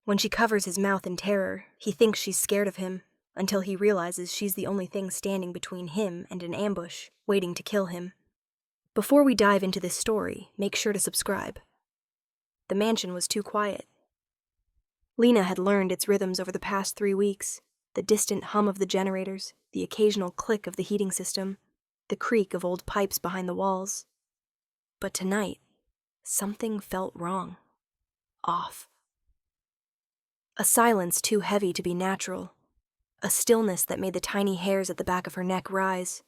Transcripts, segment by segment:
When she covers his mouth in terror, he thinks she's scared of him, until he realizes she's the only thing standing between him and an ambush, waiting to kill him. Before we dive into this story, make sure to subscribe. The mansion was too quiet. Lena had learned its rhythms over the past 3 weeks, the distant hum of the generators, the occasional click of the heating system, the creak of old pipes behind the walls. But tonight, something felt wrong. Off. A silence too heavy to be natural. A stillness that made the tiny hairs at the back of her neck rise.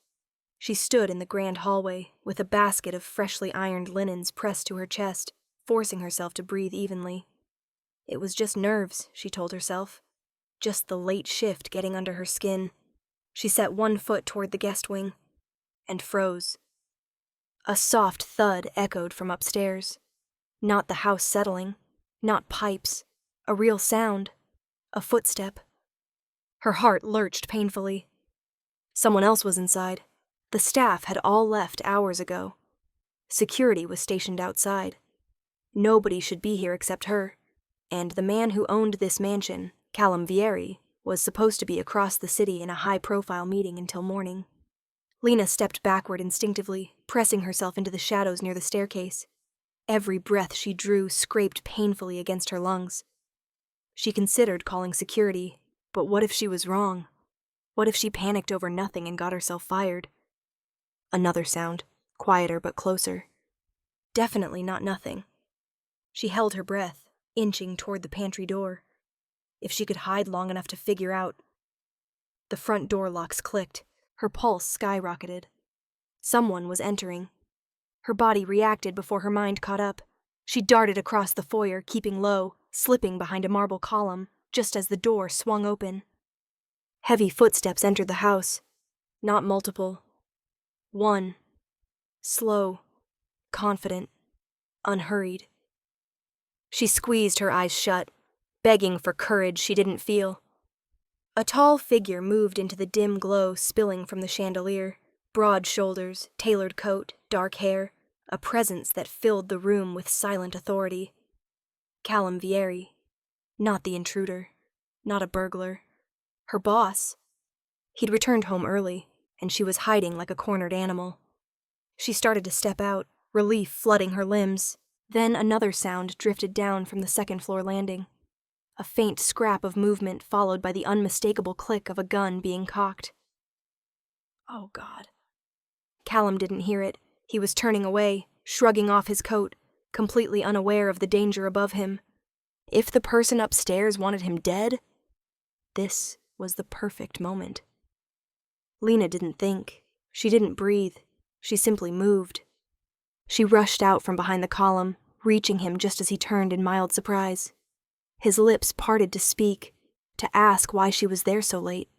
She stood in the grand hallway, with a basket of freshly ironed linens pressed to her chest, forcing herself to breathe evenly. It was just nerves, she told herself. Just the late shift getting under her skin. She set one foot toward the guest wing, and froze. A soft thud echoed from upstairs. Not the house settling, not pipes, a real sound, a footstep. Her heart lurched painfully. Someone else was inside. The staff had all left hours ago. Security was stationed outside. Nobody should be here except her, and the man who owned this mansion, Callum Vieri, was supposed to be across the city in a high-profile meeting until morning. Lena stepped backward instinctively, pressing herself into the shadows near the staircase. Every breath she drew scraped painfully against her lungs. She considered calling security, but what if she was wrong? What if she panicked over nothing and got herself fired? Another sound, quieter but closer. Definitely not nothing. She held her breath, inching toward the pantry door. If she could hide long enough to figure out. The front door locks clicked. Her pulse skyrocketed. Someone was entering. Her body reacted before her mind caught up. She darted across the foyer, keeping low, slipping behind a marble column, just as the door swung open. Heavy footsteps entered the house. Not multiple. One. Slow, confident, unhurried. She squeezed her eyes shut, begging for courage she didn't feel. A tall figure moved into the dim glow spilling from the chandelier. Broad shoulders, tailored coat, dark hair, a presence that filled the room with silent authority. Callum Vieri. Not the intruder. Not a burglar. Her boss. He'd returned home early, and she was hiding like a cornered animal. She started to step out, relief flooding her limbs. Then another sound drifted down from the second-floor landing. A faint scrap of movement followed by the unmistakable click of a gun being cocked. Oh, God. Callum didn't hear it. He was turning away, shrugging off his coat, completely unaware of the danger above him. If the person upstairs wanted him dead, this was the perfect moment. Lena didn't think. She didn't breathe. She simply moved. She rushed out from behind the column, reaching him just as he turned in mild surprise. His lips parted to speak, to ask why she was there so late.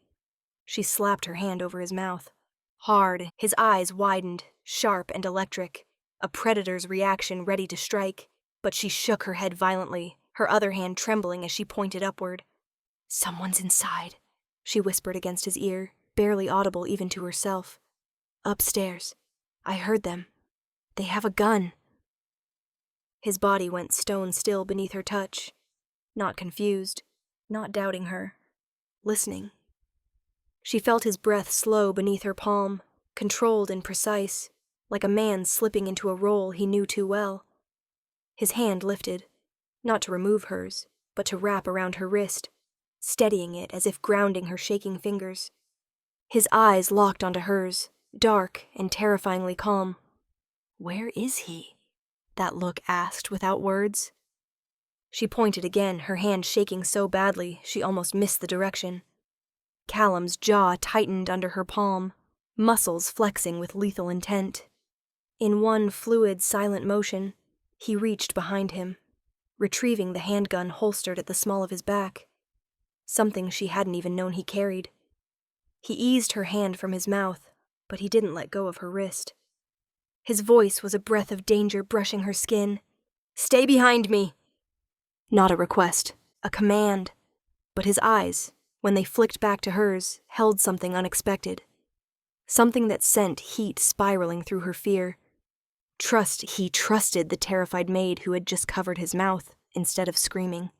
She slapped her hand over his mouth. Hard, his eyes widened, sharp and electric, a predator's reaction ready to strike, but she shook her head violently, her other hand trembling as she pointed upward. "Someone's inside," she whispered against his ear, barely audible even to herself. "Upstairs. I heard them. They have a gun." His body went stone still beneath her touch. Not confused, not doubting her, listening. She felt his breath slow beneath her palm, controlled and precise, like a man slipping into a role he knew too well. His hand lifted, not to remove hers, but to wrap around her wrist, steadying it as if grounding her shaking fingers. His eyes locked onto hers, dark and terrifyingly calm. "Where is he?" that look asked without words. She pointed again, her hand shaking so badly she almost missed the direction. Callum's jaw tightened under her palm, muscles flexing with lethal intent. In one fluid, silent motion, he reached behind him, retrieving the handgun holstered at the small of his back, something she hadn't even known he carried. He eased her hand from his mouth, but he didn't let go of her wrist. His voice was a breath of danger brushing her skin. "Stay behind me!" Not a request, a command, but his eyes, when they flicked back to hers, held something unexpected. Something that sent heat spiraling through her fear. He trusted the terrified maid who had just covered his mouth, instead of screaming.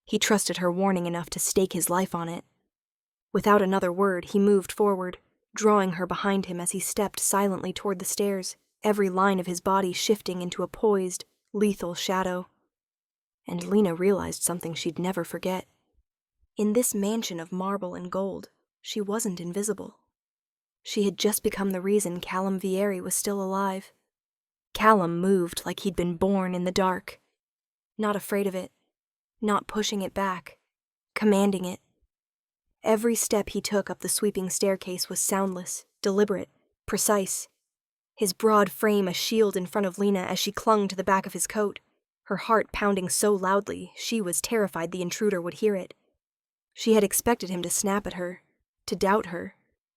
He trusted her warning enough to stake his life on it. Without another word, he moved forward, drawing her behind him as he stepped silently toward the stairs, every line of his body shifting into a poised, lethal shadow. And Lena realized something she'd never forget. In this mansion of marble and gold, she wasn't invisible. She had just become the reason Callum Vieri was still alive. Callum moved like he'd been born in the dark. Not afraid of it, not pushing it back, commanding it. Every step he took up the sweeping staircase was soundless, deliberate, precise. His broad frame a shield in front of Lena as she clung to the back of his coat, her heart pounding so loudly she was terrified the intruder would hear it. She had expected him to snap at her, to doubt her,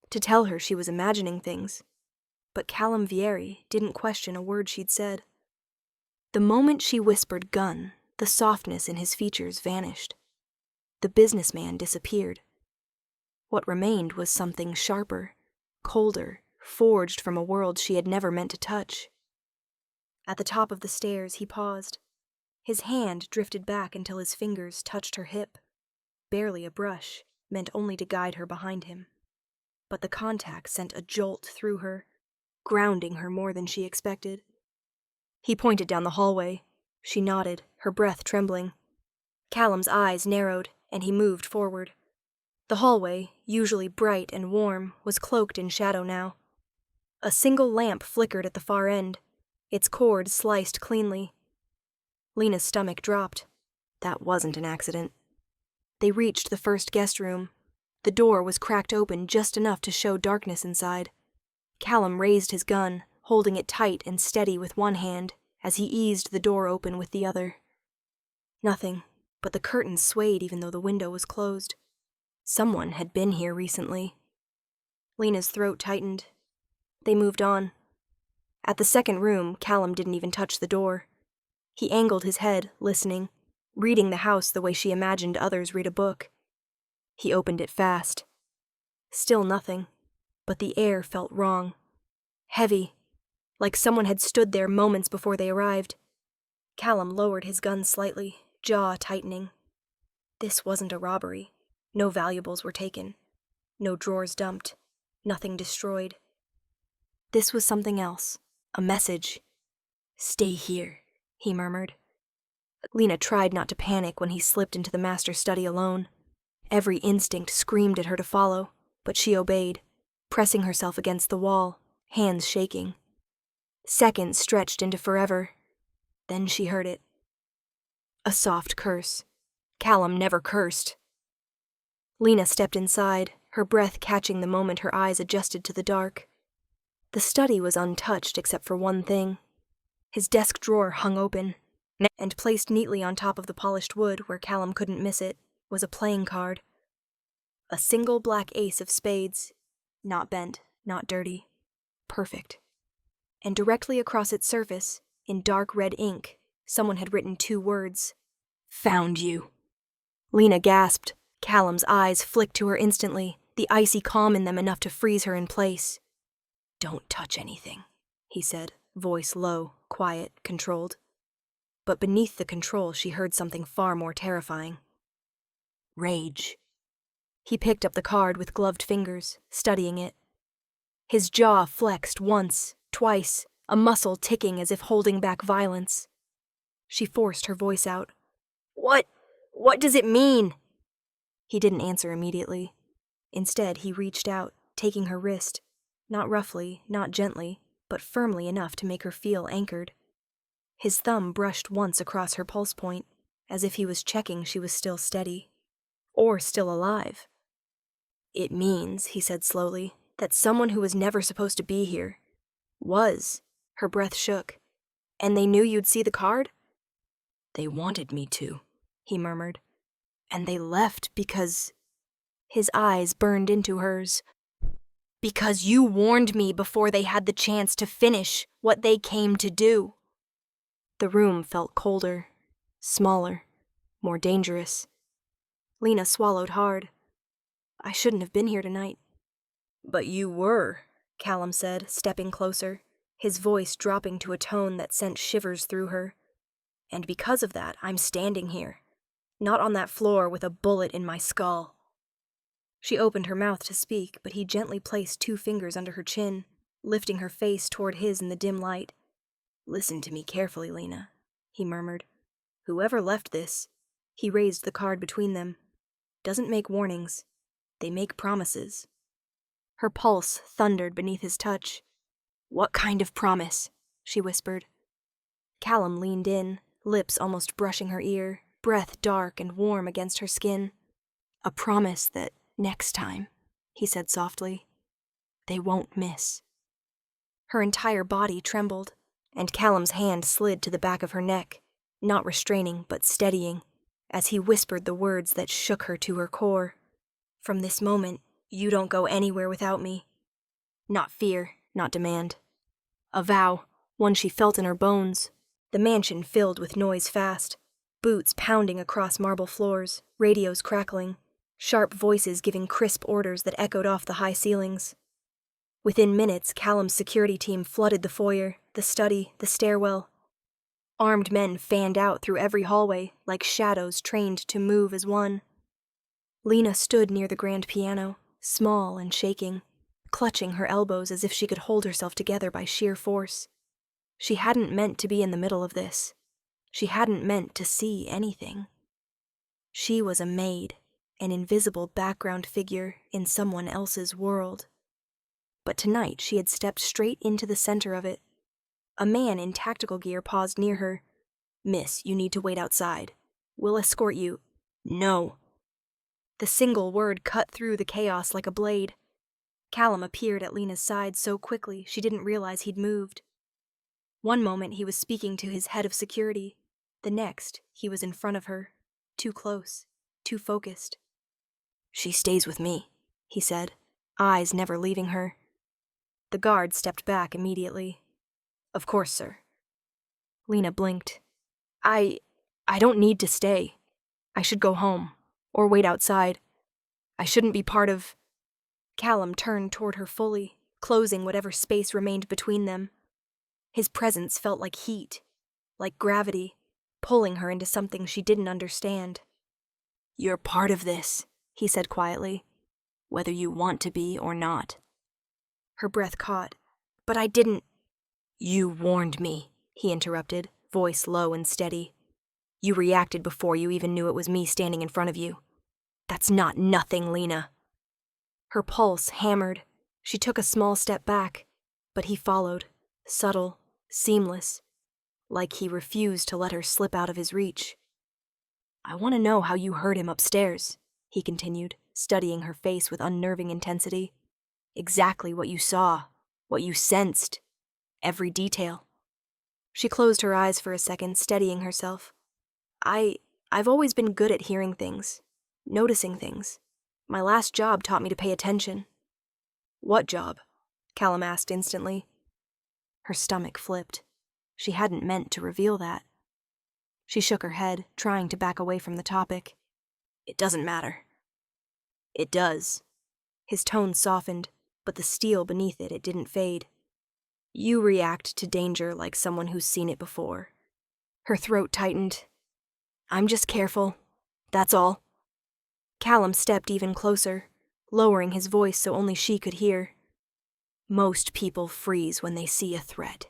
to tell her she was imagining things. But Callum Vieri didn't question a word she'd said. The moment she whispered gun, the softness in his features vanished. The businessman disappeared. What remained was something sharper, colder, forged from a world she had never meant to touch. At the top of the stairs, he paused. His hand drifted back until his fingers touched her hip. Barely a brush, meant only to guide her behind him. But the contact sent a jolt through her, grounding her more than she expected. He pointed down the hallway. She nodded, her breath trembling. Callum's eyes narrowed, and he moved forward. The hallway, usually bright and warm, was cloaked in shadow now. A single lamp flickered at the far end, its cord sliced cleanly. Lena's stomach dropped. That wasn't an accident. They reached the first guest room. The door was cracked open just enough to show darkness inside. Callum raised his gun, holding it tight and steady with one hand, as he eased the door open with the other. Nothing, but the curtains swayed even though the window was closed. Someone had been here recently. Lena's throat tightened. They moved on. At the second room, Callum didn't even touch the door. He angled his head, listening, reading the house the way she imagined others read a book. He opened it fast. Still nothing, but the air felt wrong. Heavy, like someone had stood there moments before they arrived. Callum lowered his gun slightly, jaw tightening. This wasn't a robbery. No valuables were taken. No drawers dumped. Nothing destroyed. This was something else. A message. "Stay here," he murmured. Lena tried not to panic when he slipped into the master's study alone. Every instinct screamed at her to follow, but she obeyed, pressing herself against the wall, hands shaking. Seconds stretched into forever. Then she heard it. A soft curse. Callum never cursed. Lena stepped inside, her breath catching the moment her eyes adjusted to the dark. The study was untouched except for one thing. His desk drawer hung open, and placed neatly on top of the polished wood where Callum couldn't miss it was a playing card. A single black ace of spades, not bent, not dirty, perfect. And directly across its surface, in dark red ink, someone had written 2 words. "Found you." Lena gasped. Callum's eyes flicked to her instantly, the icy calm in them enough to freeze her in place. "Don't touch anything," he said, voice low, quiet, controlled. But beneath the control she heard something far more terrifying. Rage. He picked up the card with gloved fingers, studying it. His jaw flexed once, twice, a muscle ticking as if holding back violence. She forced her voice out. What does it mean?" He didn't answer immediately. Instead, he reached out, taking her wrist, not roughly, not gently, but firmly enough to make her feel anchored. His thumb brushed once across her pulse point, as if he was checking she was still steady. Or still alive. "It means," he said slowly, "that someone who was never supposed to be here was." Her breath shook. "And they knew you'd see the card?" "They wanted me to," he murmured. "And they left because..." His eyes burned into hers. "Because you warned me before they had the chance to finish what they came to do." The room felt colder, smaller, more dangerous. Lena swallowed hard. "I shouldn't have been here tonight." "But you were," Callum said, stepping closer, his voice dropping to a tone that sent shivers through her. "And because of that, I'm standing here. Not on that floor with a bullet in my skull. She opened her mouth to speak, but he gently placed 2 fingers under her chin, lifting her face toward his in the dim light. "Listen to me carefully, Lena," he murmured. "Whoever left this," he raised the card between them, "doesn't make warnings. They make promises." Her pulse thundered beneath his touch. "What kind of promise?" she whispered. Callum leaned in, lips almost brushing her ear, breath dark and warm against her skin. "A promise that next time," he said softly, "they won't miss." Her entire body trembled, and Callum's hand slid to the back of her neck, not restraining but steadying, as he whispered the words that shook her to her core. "From this moment, you don't go anywhere without me." Not fear, not demand. A vow, one she felt in her bones. The mansion filled with noise fast, boots pounding across marble floors, radios crackling, sharp voices giving crisp orders that echoed off the high ceilings. Within minutes, Callum's security team flooded the foyer, the study, the stairwell. Armed men fanned out through every hallway, like shadows trained to move as one. Lena stood near the grand piano, small and shaking, clutching her elbows as if she could hold herself together by sheer force. She hadn't meant to be in the middle of this. She hadn't meant to see anything. She was a maid, an invisible background figure in someone else's world. But tonight she had stepped straight into the center of it. A man in tactical gear paused near her. "Miss, you need to wait outside. We'll escort you." "No." The single word cut through the chaos like a blade. Callum appeared at Lena's side so quickly she didn't realize he'd moved. One moment he was speaking to his head of security. The next, he was in front of her, too close, too focused. "She stays with me," he said, eyes never leaving her. The guard stepped back immediately. "Of course, sir." Lena blinked. I don't need to stay. I should go home, or wait outside. I shouldn't be part of..." Callum turned toward her fully, closing whatever space remained between them. His presence felt like heat, like gravity, pulling her into something she didn't understand. "You're part of this," he said quietly, "whether you want to be or not." Her breath caught. "But I didn't..." "You warned me," he interrupted, voice low and steady. "You reacted before you even knew it was me standing in front of you. That's not nothing, Lena." Her pulse hammered. She took a small step back, but he followed, subtle, seamless, like he refused to let her slip out of his reach. "I want to know how you heard him upstairs," he continued, studying her face with unnerving intensity. "Exactly what you saw, what you sensed, every detail." She closed her eyes for a second, steadying herself. I've always been good at hearing things, noticing things. My last job taught me to pay attention." "What job?" Callum asked instantly. Her stomach flipped. She hadn't meant to reveal that. She shook her head, trying to back away from the topic. "It doesn't matter." "It does." His tone softened, but the steel beneath it didn't fade. "You react to danger like someone who's seen it before." Her throat tightened. "I'm just careful. That's all." Callum stepped even closer, lowering his voice so only she could hear. "Most people freeze when they see a threat.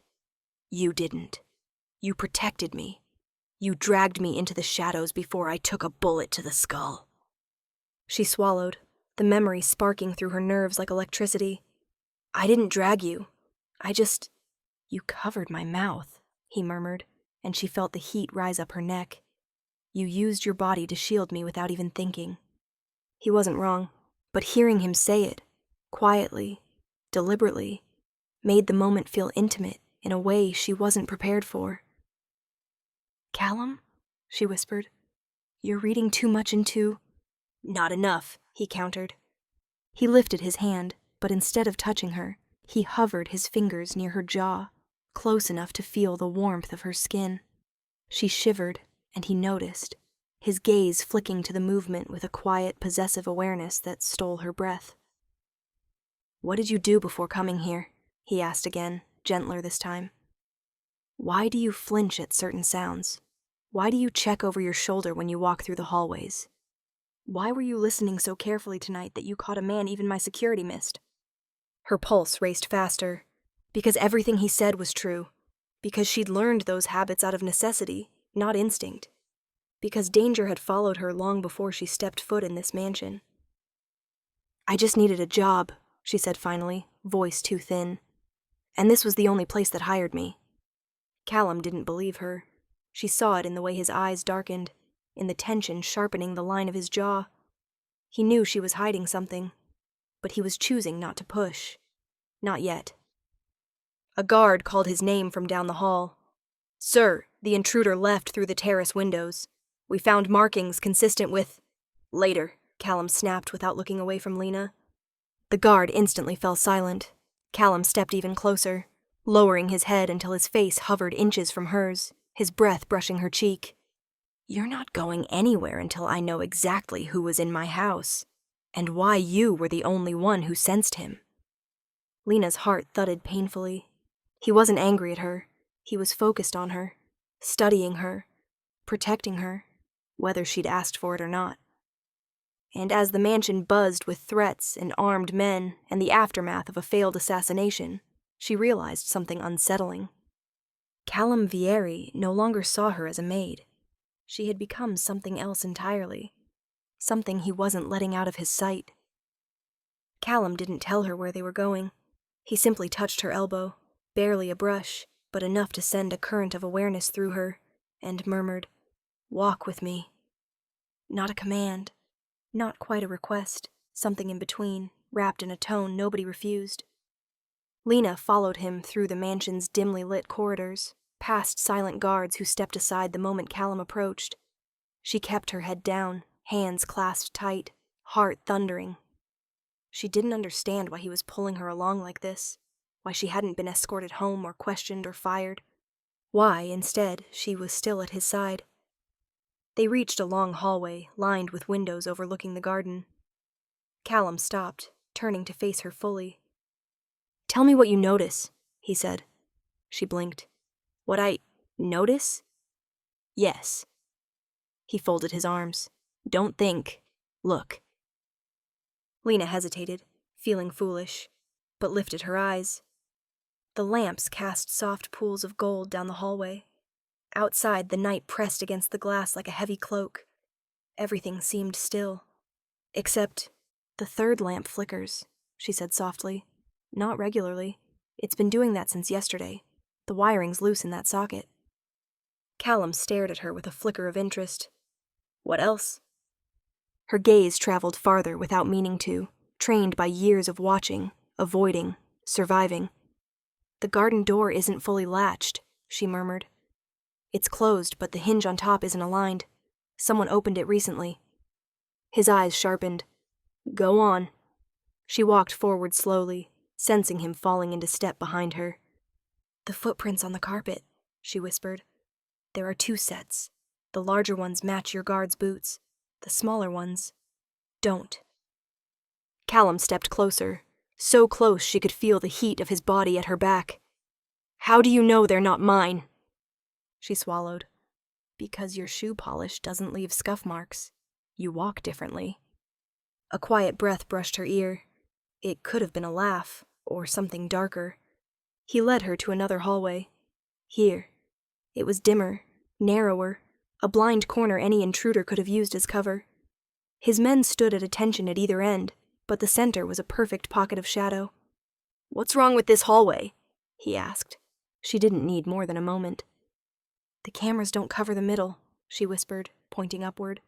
You didn't. You protected me. You dragged me into the shadows before I took a bullet to the skull." She swallowed, the memory sparking through her nerves like electricity. "I didn't drag you. You covered my mouth," he murmured, and she felt the heat rise up her neck. "You used your body to shield me without even thinking." He wasn't wrong, but hearing him say it, quietly, deliberately, made the moment feel intimate in a way she wasn't prepared for. "Callum?" she whispered. "You're reading too much into..." "Not enough," he countered. He lifted his hand, but instead of touching her, he hovered his fingers near her jaw, close enough to feel the warmth of her skin. She shivered, and he noticed, his gaze flicking to the movement with a quiet, possessive awareness that stole her breath. "What did you do before coming here?" he asked again, gentler this time. "Why do you flinch at certain sounds? Why do you check over your shoulder when you walk through the hallways? Why were you listening so carefully tonight that you caught a man even my security missed? Her pulse raced faster, because everything he said was true, because she'd learned those habits out of necessity, not instinct, because danger had followed her long before she stepped foot in this mansion. I just needed a job, she said finally, voice too thin. And this was the only place that hired me. Callum didn't believe her. She saw it in the way his eyes darkened, in the tension sharpening the line of his jaw. He knew she was hiding something, but he was choosing not to push. Not yet. A guard called his name from down the hall. Sir, the intruder left through the terrace windows. We found markings consistent with... Later, Callum snapped without looking away from Lena. The guard instantly fell silent. Callum stepped even closer, lowering his head until his face hovered inches from hers, his breath brushing her cheek. You're not going anywhere until I know exactly who was in my house, and why you were the only one who sensed him. Lena's heart thudded painfully. He wasn't angry at her. He was focused on her, studying her, protecting her, whether she'd asked for it or not. And as the mansion buzzed with threats and armed men and the aftermath of a failed assassination, she realized something unsettling. Callum Vieri no longer saw her as a maid. She had become something else entirely, something he wasn't letting out of his sight. Callum didn't tell her where they were going. He simply touched her elbow, barely a brush, but enough to send a current of awareness through her, and murmured, "Walk with me." Not a command, not quite a request, something in between, wrapped in a tone nobody refused. Lena followed him through the mansion's dimly lit corridors, past silent guards who stepped aside the moment Callum approached. She kept her head down, hands clasped tight, heart thundering. She didn't understand why he was pulling her along like this, why she hadn't been escorted home or questioned or fired, why, instead, she was still at his side. They reached a long hallway lined with windows overlooking the garden. Callum stopped, turning to face her fully. "Tell me what you notice," he said. She blinked. "What I notice?" "Yes." He folded his arms. "Don't think. Look." Lena hesitated, feeling foolish, but lifted her eyes. The lamps cast soft pools of gold down the hallway. Outside, the night pressed against the glass like a heavy cloak. Everything seemed still. Except the third lamp flickers, she said softly. Not regularly. It's been doing that since yesterday. The wiring's loose in that socket. Callum stared at her with a flicker of interest. "What else?" Her gaze traveled farther without meaning to, trained by years of watching, avoiding, surviving. "The garden door isn't fully latched," she murmured. "It's closed, but the hinge on top isn't aligned. Someone opened it recently." His eyes sharpened. "Go on." She walked forward slowly, sensing him falling into step behind her. "The footprints on the carpet," she whispered. "There are 2 sets. The larger ones match your guard's boots. The smaller ones don't." Callum stepped closer, so close she could feel the heat of his body at her back. "How do you know they're not mine?" She swallowed. "Because your shoe polish doesn't leave scuff marks. You walk differently." A quiet breath brushed her ear. It could have been a laugh, or something darker. He led her to another hallway. Here. It was dimmer, narrower, a blind corner any intruder could have used as cover. His men stood at attention at either end, but the center was a perfect pocket of shadow. "What's wrong with this hallway?" he asked. She didn't need more than a moment. "The cameras don't cover the middle," she whispered, pointing upward.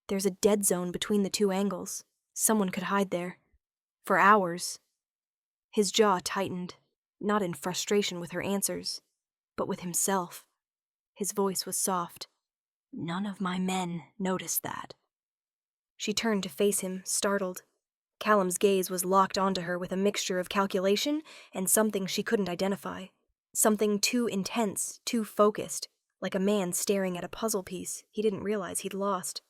"There's a dead zone between the 2 angles. Someone could hide there. For hours." His jaw tightened, not in frustration with her answers, but with himself. His voice was soft. "None of my men noticed that." She turned to face him, startled. Callum's gaze was locked onto her with a mixture of calculation and something she couldn't identify. Something too intense, too focused, like a man staring at a puzzle piece he didn't realize he'd lost.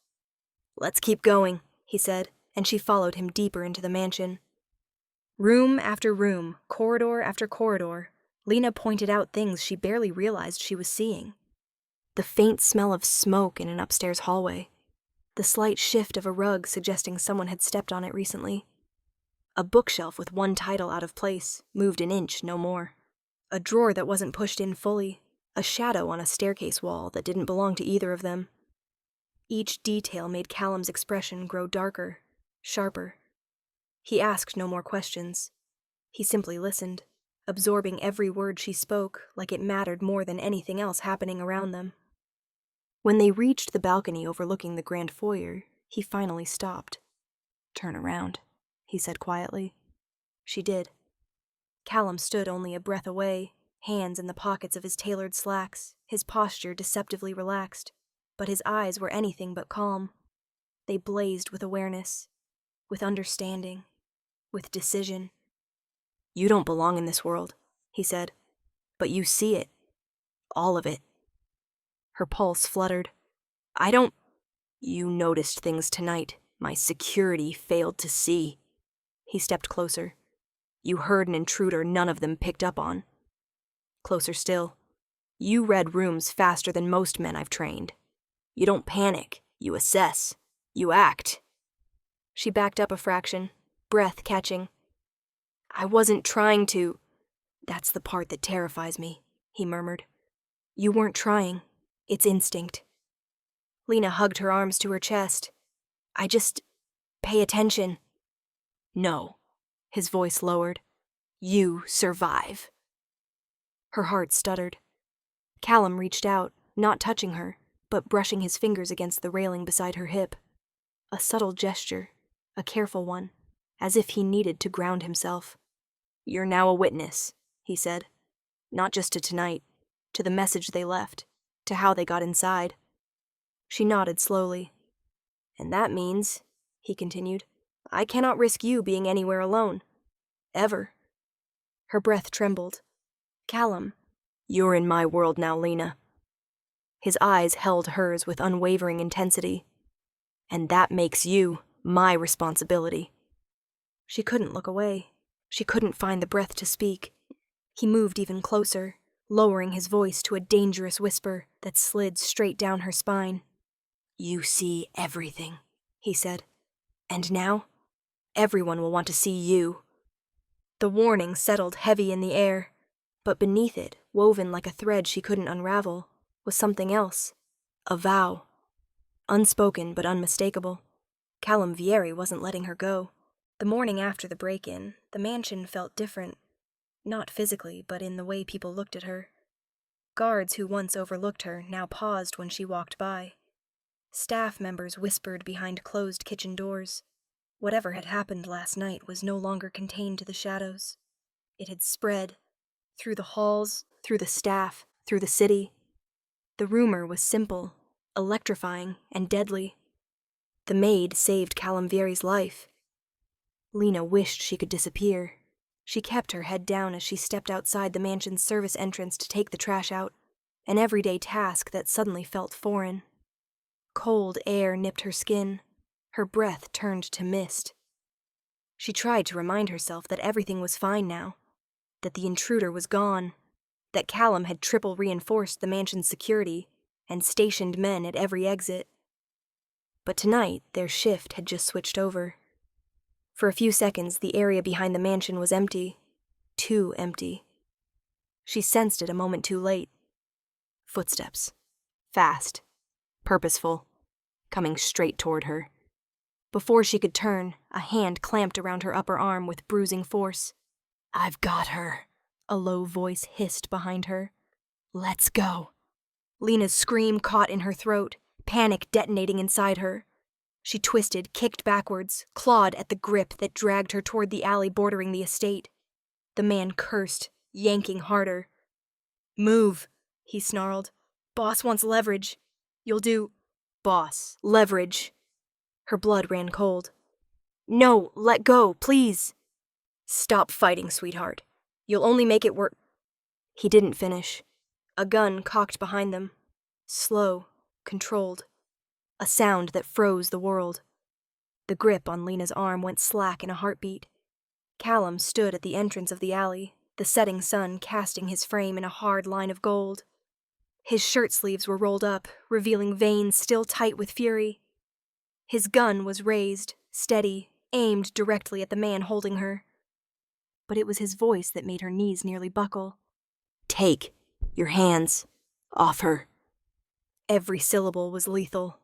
"Let's keep going," he said, and she followed him deeper into the mansion. Room after room, corridor after corridor, Lena pointed out things she barely realized she was seeing. The faint smell of smoke in an upstairs hallway. The slight shift of a rug suggesting someone had stepped on it recently. A bookshelf with one title out of place, moved an inch, no more. A drawer that wasn't pushed in fully. A shadow on a staircase wall that didn't belong to either of them. Each detail made Callum's expression grow darker, sharper. He asked no more questions. He simply listened, absorbing every word she spoke like it mattered more than anything else happening around them. When they reached the balcony overlooking the grand foyer, he finally stopped. "Turn around," he said quietly. She did. Callum stood only a breath away, hands in the pockets of his tailored slacks, his posture deceptively relaxed, but his eyes were anything but calm. They blazed with awareness, with understanding, with decision. "You don't belong in this world," he said, "but you see it. All of it." Her pulse fluttered. "I don't... You noticed things tonight my security failed to see." He stepped closer. "You heard an intruder none of them picked up on." Closer still. "You read rooms faster than most men I've trained. You don't panic, you assess, you act." She backed up a fraction, breath catching. "I wasn't trying to..." "That's the part that terrifies me," he murmured. "You weren't trying. It's instinct." Lena hugged her arms to her chest. "I just... pay attention." "No." His voice lowered. "You survive." Her heart stuttered. Callum reached out, not touching her, but brushing his fingers against the railing beside her hip. A subtle gesture, a careful one, as if he needed to ground himself. "You're now a witness," he said. "Not just to tonight, to the message they left, to how they got inside." She nodded slowly. "And that means," he continued, "I cannot risk you being anywhere alone. Ever." Her breath trembled. "Callum." "You're in my world now, Lena." His eyes held hers with unwavering intensity. "And that makes you my responsibility." She couldn't look away. She couldn't find the breath to speak. He moved even closer, lowering his voice to a dangerous whisper that slid straight down her spine. "You see everything," he said. "And now, everyone will want to see you." The warning settled heavy in the air, but beneath it, woven like a thread she couldn't unravel, was something else. A vow. Unspoken but unmistakable. Callum Vieri wasn't letting her go. The morning after the break-in, the mansion felt different. Not physically, but in the way people looked at her. Guards who once overlooked her now paused when she walked by. Staff members whispered behind closed kitchen doors. Whatever had happened last night was no longer contained to the shadows. It had spread, through the halls, through the staff, through the city. The rumor was simple, electrifying, and deadly. The maid saved Callum Vieri's life. Lena wished she could disappear. She kept her head down as she stepped outside the mansion's service entrance to take the trash out, an everyday task that suddenly felt foreign. Cold air nipped her skin. Her breath turned to mist. She tried to remind herself that everything was fine now, that the intruder was gone, that Callum had triple reinforced the mansion's security and stationed men at every exit. But tonight, their shift had just switched over. For a few seconds, the area behind the mansion was empty. Too empty. She sensed it a moment too late. Footsteps. Fast. Purposeful. Coming straight toward her. Before she could turn, a hand clamped around her upper arm with bruising force. "I've got her," a low voice hissed behind her. "Let's go." Lena's scream caught in her throat, panic detonating inside her. She twisted, kicked backwards, clawed at the grip that dragged her toward the alley bordering the estate. The man cursed, yanking harder. "Move," he snarled. "Boss wants leverage. You'll do..." "Boss, leverage." Her blood ran cold. "No, let go, please." "Stop fighting, sweetheart. You'll only make it work." He didn't finish. A gun cocked behind them. Slow, controlled. A sound that froze the world. The grip on Lena's arm went slack in a heartbeat. Callum stood at the entrance of the alley, the setting sun casting his frame in a hard line of gold. His shirt sleeves were rolled up, revealing veins still tight with fury. His gun was raised, steady, aimed directly at the man holding her. But it was his voice that made her knees nearly buckle. "Take your hands off her." Every syllable was lethal.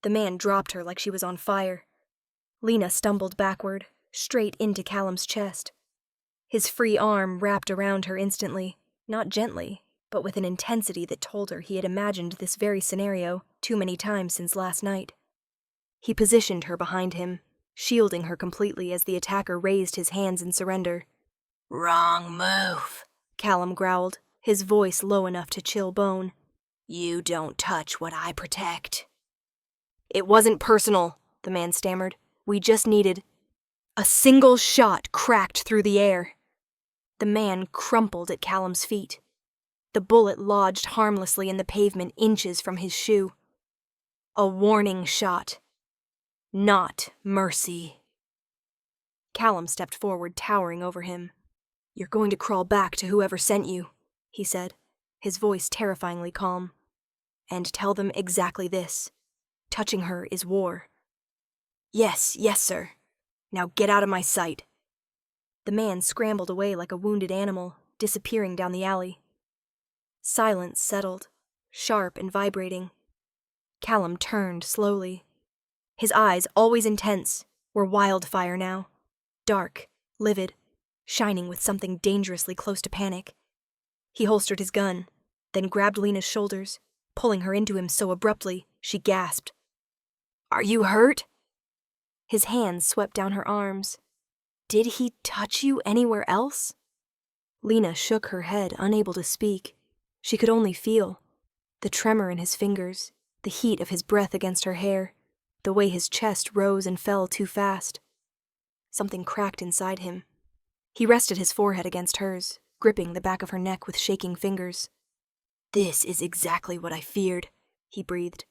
The man dropped her like she was on fire. Lena stumbled backward, straight into Callum's chest. His free arm wrapped around her instantly, not gently, but with an intensity that told her he had imagined this very scenario too many times since last night. He positioned her behind him, shielding her completely as the attacker raised his hands in surrender. "Wrong move," Callum growled, his voice low enough to chill bone. "You don't touch what I protect." "It wasn't personal," the man stammered. "We just needed—" A single shot cracked through the air. The man crumpled at Callum's feet. The bullet lodged harmlessly in the pavement inches from his shoe. A warning shot. Not mercy. Callum stepped forward, towering over him. "You're going to crawl back to whoever sent you," he said, his voice terrifyingly calm. "And tell them exactly this. Touching her is war." Yes, sir. Now get out of my sight." The man scrambled away like a wounded animal, disappearing down the alley. Silence settled, sharp and vibrating. Callum turned slowly. His eyes, always intense, were wildfire now. Dark, livid, shining with something dangerously close to panic. He holstered his gun, then grabbed Lena's shoulders, pulling her into him so abruptly, she gasped. "Are you hurt?" His hands swept down her arms. "Did he touch you anywhere else?" Lena shook her head, unable to speak. She could only feel the tremor in his fingers, the heat of his breath against her hair, the way his chest rose and fell too fast. Something cracked inside him. He rested his forehead against hers, gripping the back of her neck with shaking fingers. "This is exactly what I feared," he breathed.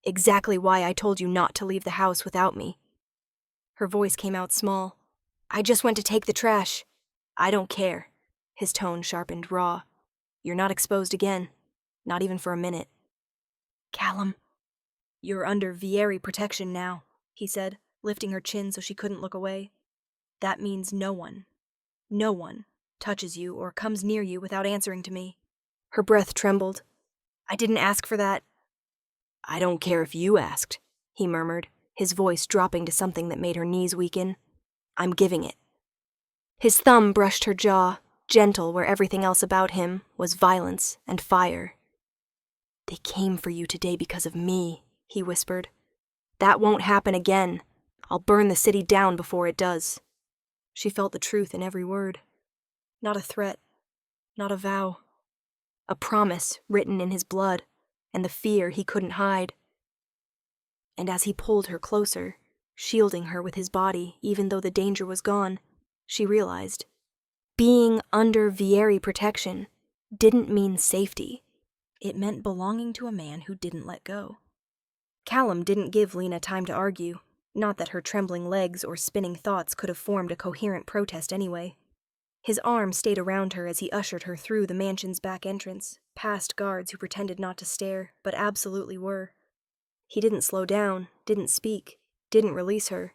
"Exactly why I told you not to leave the house without me." Her voice came out small. "I just went to take the trash." "I don't care." His tone sharpened, raw. "You're not exposed again. Not even for a minute." "Callum." "You're under Vieri protection now," he said, lifting her chin so she couldn't look away. "That means no one touches you or comes near you without answering to me." Her breath trembled. "I didn't ask for that." "I don't care if you asked," he murmured, his voice dropping to something that made her knees weaken. "I'm giving it." His thumb brushed her jaw, gentle where everything else about him was violence and fire. "They came for you today because of me," he whispered. "That won't happen again. I'll burn the city down before it does." She felt the truth in every word. Not a threat, not a vow. A promise written in his blood, and the fear he couldn't hide. And as he pulled her closer, shielding her with his body even though the danger was gone, she realized being under Vieri protection didn't mean safety. It meant belonging to a man who didn't let go. Callum didn't give Lena time to argue, not that her trembling legs or spinning thoughts could have formed a coherent protest anyway. His arm stayed around her as he ushered her through the mansion's back entrance, past guards who pretended not to stare, but absolutely were. He didn't slow down, didn't speak, didn't release her.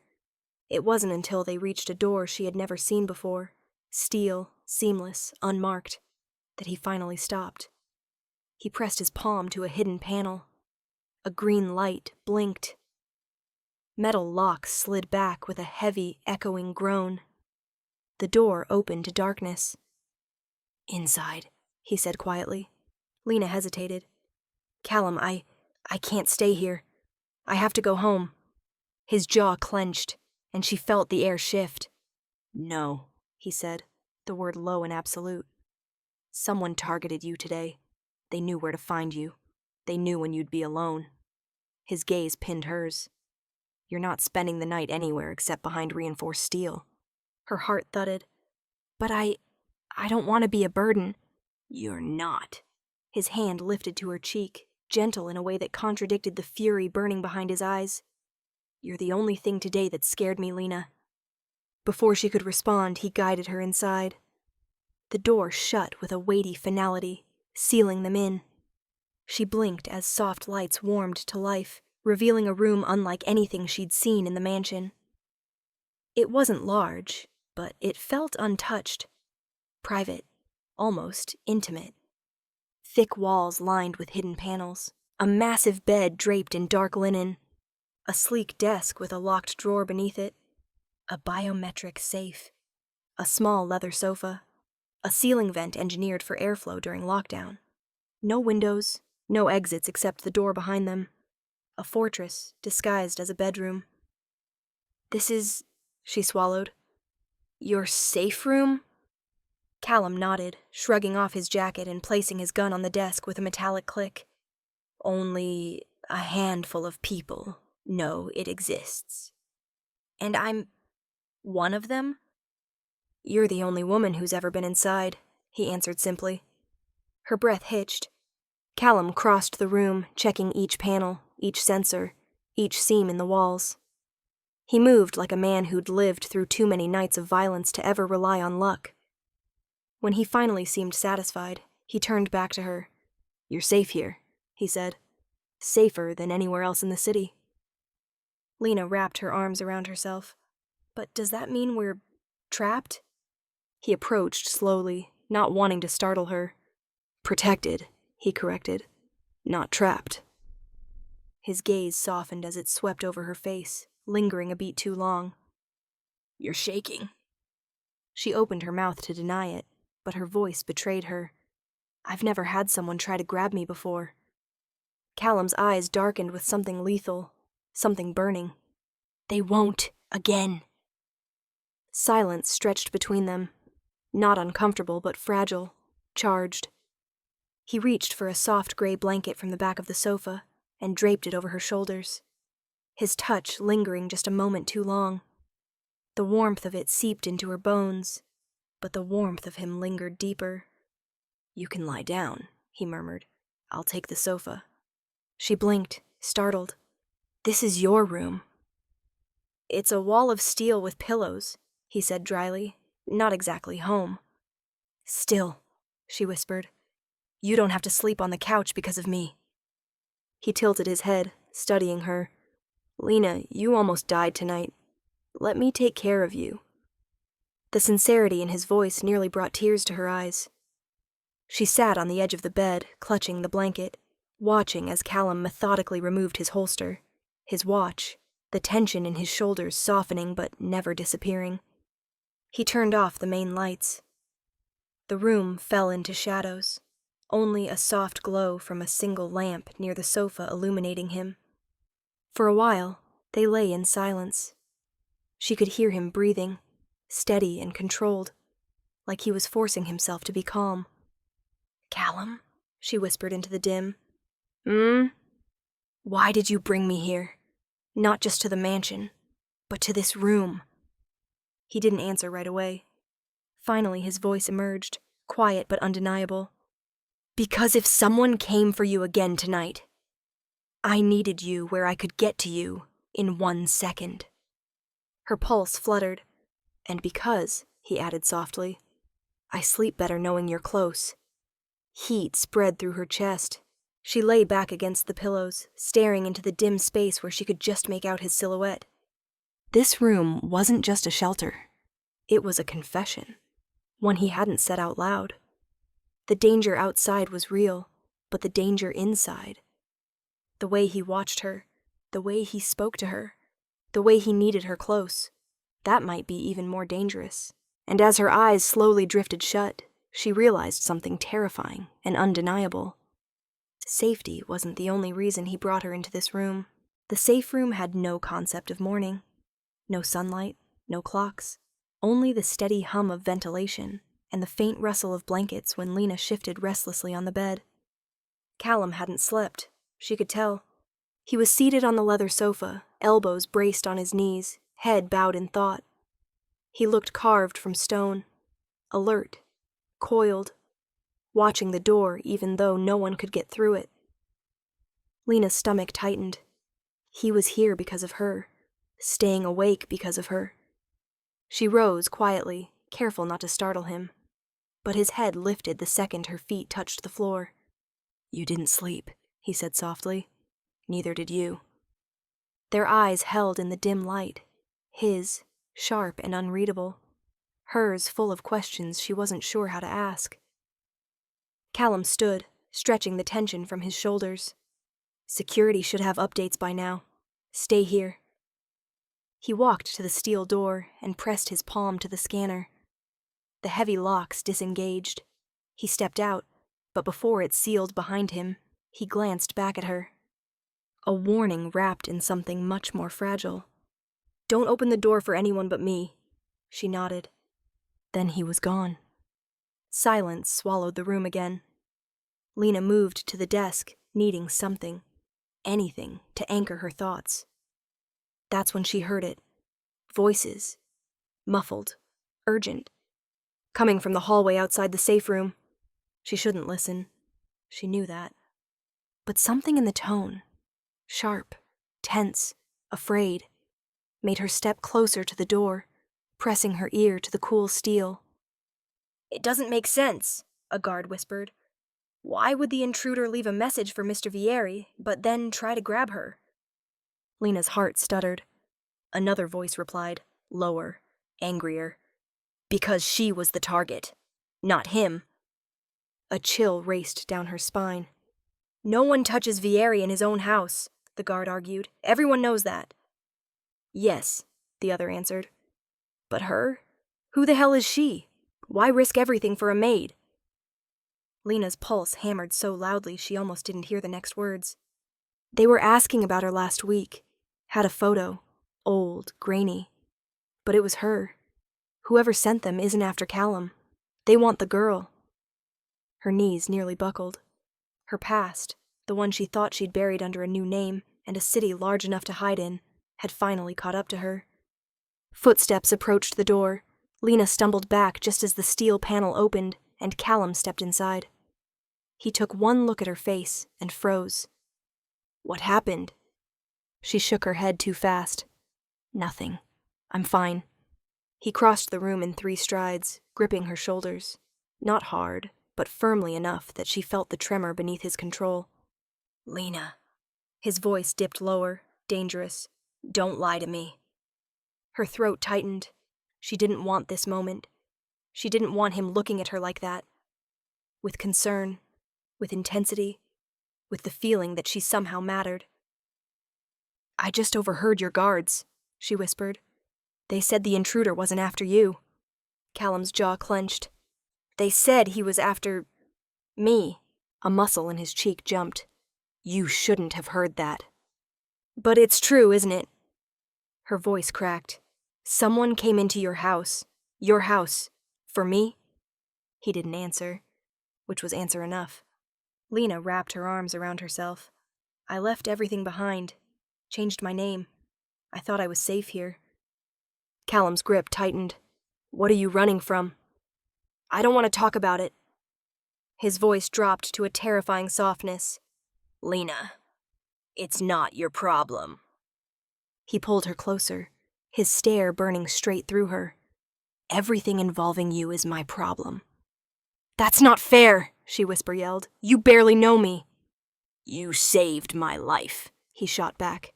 It wasn't until they reached a door she had never seen before, steel, seamless, unmarked, that he finally stopped. He pressed his palm to a hidden panel. A green light blinked. Metal locks slid back with a heavy, echoing groan. The door opened to darkness. "Inside," he said quietly. Lena hesitated. "Callum, I can't stay here. I have to go home." His jaw clenched, and she felt the air shift. "No," he said, the word low and absolute. "Someone targeted you today. They knew where to find you. They knew when you'd be alone." His gaze pinned hers. "You're not spending the night anywhere except behind reinforced steel." Her heart thudded. "But I don't want to be a burden." "You're not." His hand lifted to her cheek, gentle in a way that contradicted the fury burning behind his eyes. "You're the only thing today that scared me, Lena." Before she could respond, he guided her inside. The door shut with a weighty finality, sealing them in. She blinked as soft lights warmed to life, revealing a room unlike anything she'd seen in the mansion. It wasn't large, but it felt untouched. Private, almost intimate. Thick walls lined with hidden panels, a massive bed draped in dark linen, a sleek desk with a locked drawer beneath it, a biometric safe, a small leather sofa, a ceiling vent engineered for airflow during lockdown. No windows, no exits except the door behind them. A fortress disguised as a bedroom. "This is," she swallowed, "your safe room?" Callum nodded, shrugging off his jacket and placing his gun on the desk with a metallic click. "Only a handful of people know it exists. And I'm one of them?" "You're the only woman who's ever been inside," he answered simply. Her breath hitched. Callum crossed the room, checking each panel, each sensor, each seam in the walls. He moved like a man who'd lived through too many nights of violence to ever rely on luck. When he finally seemed satisfied, he turned back to her. "You're safe here," he said. "Safer than anywhere else in the city." Lena wrapped her arms around herself. "But does that mean we're trapped?" He approached slowly, not wanting to startle her. "Protected," he corrected. "Not trapped." His gaze softened as it swept over her face, lingering a beat too long. "You're shaking." She opened her mouth to deny it, but her voice betrayed her. "I've never had someone try to grab me before." Callum's eyes darkened with something lethal, something burning. "They won't again." Silence stretched between them, not uncomfortable but fragile, charged. He reached for a soft gray blanket from the back of the sofa and draped it over her shoulders, his touch lingering just a moment too long. The warmth of it seeped into her bones, but the warmth of him lingered deeper. "You can lie down," he murmured. "I'll take the sofa." She blinked, startled. "This is your room." "It's a wall of steel with pillows," he said dryly. "Not exactly home." "Still," she whispered. "You don't have to sleep on the couch because of me." He tilted his head, studying her. "Lena, you almost died tonight. Let me take care of you." The sincerity in his voice nearly brought tears to her eyes. She sat on the edge of the bed, clutching the blanket, watching as Callum methodically removed his holster, his watch, the tension in his shoulders softening but never disappearing. He turned off the main lights. The room fell into shadows, only a soft glow from a single lamp near the sofa illuminating him. For a while, they lay in silence. She could hear him breathing, steady and controlled, like he was forcing himself to be calm. "Callum," she whispered into the dim. "Why did you bring me here? Not just to the mansion, but to this room." He didn't answer right away. Finally, his voice emerged, quiet but undeniable. "Because if someone came for you again tonight, I needed you where I could get to you in 1 second." Her pulse fluttered. "And because," he added softly, "I sleep better knowing you're close." Heat spread through her chest. She lay back against the pillows, staring into the dim space where she could just make out his silhouette. This room wasn't just a shelter. It was a confession, one he hadn't said out loud. The danger outside was real, but the danger inside. The way he watched her, the way he spoke to her, the way he needed her close, that might be even more dangerous. And as her eyes slowly drifted shut, she realized something terrifying and undeniable. Safety wasn't the only reason he brought her into this room. The safe room had no concept of morning. No sunlight, no clocks, only the steady hum of ventilation and the faint rustle of blankets when Lena shifted restlessly on the bed. Callum hadn't slept, she could tell. He was seated on the leather sofa, elbows braced on his knees, head bowed in thought. He looked carved from stone, alert, coiled, watching the door even though no one could get through it. Lena's stomach tightened. He was here because of her, staying awake because of her. She rose quietly, careful not to startle him, but his head lifted the second her feet touched the floor. You didn't sleep, he said softly. Neither did you. Their eyes held in the dim light, his sharp and unreadable, hers full of questions she wasn't sure how to ask. Callum stood, stretching the tension from his shoulders. Security should have updates by now. Stay here. He walked to the steel door and pressed his palm to the scanner. The heavy locks disengaged. He stepped out, but before it sealed behind him, he glanced back at her. A warning wrapped in something much more fragile. Don't open the door for anyone but me. She nodded. Then he was gone. Silence swallowed the room again. Lena moved to the desk, needing something, anything, to anchor her thoughts. That's when she heard it. Voices. Muffled. Urgent. Coming from the hallway outside the safe room. She shouldn't listen. She knew that. But something in the tone, sharp, tense, afraid, made her step closer to the door, pressing her ear to the cool steel. It doesn't make sense, a guard whispered. Why would the intruder leave a message for Mr. Vieri, but then try to grab her? Lena's heart stuttered. Another voice replied, lower, angrier. Because she was the target, not him. A chill raced down her spine. No one touches Vieri in his own house, the guard argued. Everyone knows that. Yes, the other answered. But her? Who the hell is she? Why risk everything for a maid? Lena's pulse hammered so loudly she almost didn't hear the next words. They were asking about her last week. Had a photo. Old, grainy. But it was her. Whoever sent them isn't after Callum. They want the girl. Her knees nearly buckled. Her past, the one she thought she'd buried under a new name and a city large enough to hide in, had finally caught up to her. Footsteps approached the door. Lena stumbled back just as the steel panel opened, and Callum stepped inside. He took one look at her face and froze. What happened? She shook her head too fast. Nothing. I'm fine. He crossed the room in 3 strides, gripping her shoulders. Not hard, but firmly enough that she felt the tremor beneath his control. Lena. His voice dipped lower, dangerous. Don't lie to me. Her throat tightened. She didn't want this moment. She didn't want him looking at her like that. With concern, with intensity, with the feeling that she somehow mattered. I just overheard your guards, she whispered. They said the intruder wasn't after you. Callum's jaw clenched. They said he was after me. A muscle in his cheek jumped. You shouldn't have heard that. But it's true, isn't it? Her voice cracked. Someone came into your house. Your house. For me? He didn't answer, which was answer enough. Lena wrapped her arms around herself. I left everything behind. Changed my name. I thought I was safe here. Callum's grip tightened. What are you running from? I don't want to talk about it. His voice dropped to a terrifying softness. Lena, it's not your problem. He pulled her closer, his stare burning straight through her. Everything involving you is my problem. That's not fair, she whisper-yelled. You barely know me. You saved my life, he shot back.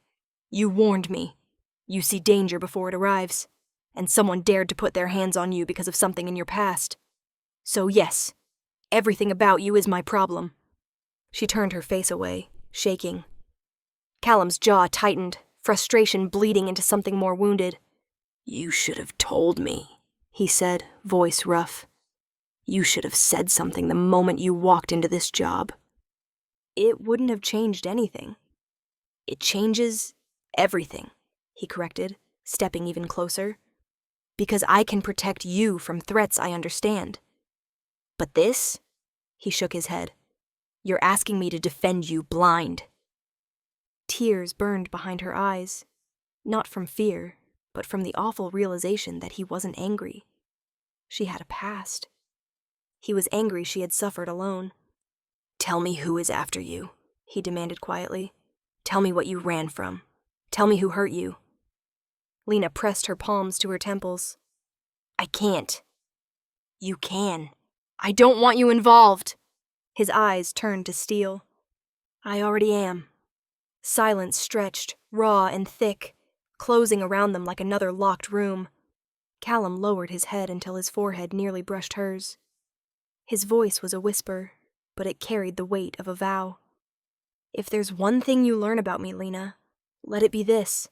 You warned me. You see danger before it arrives. And someone dared to put their hands on you because of something in your past. So yes, everything about you is my problem. She turned her face away, shaking. Callum's jaw tightened, frustration bleeding into something more wounded. You should have told me, he said, voice rough. You should have said something the moment you walked into this job. It wouldn't have changed anything. It changes everything, he corrected, stepping even closer. Because I can protect you from threats I understand. But this? He shook his head. You're asking me to defend you blind. Tears burned behind her eyes, not from fear, but from the awful realization that he wasn't angry. She had a past. He was angry she had suffered alone. Tell me who is after you, he demanded quietly. Tell me what you ran from. Tell me who hurt you. Lena pressed her palms to her temples. I can't. You can. I don't want you involved. His eyes turned to steel. I already am. Silence stretched, raw and thick, closing around them like another locked room. Callum lowered his head until his forehead nearly brushed hers. His voice was a whisper, but it carried the weight of a vow. If there's one thing you learn about me, Lena, let it be this.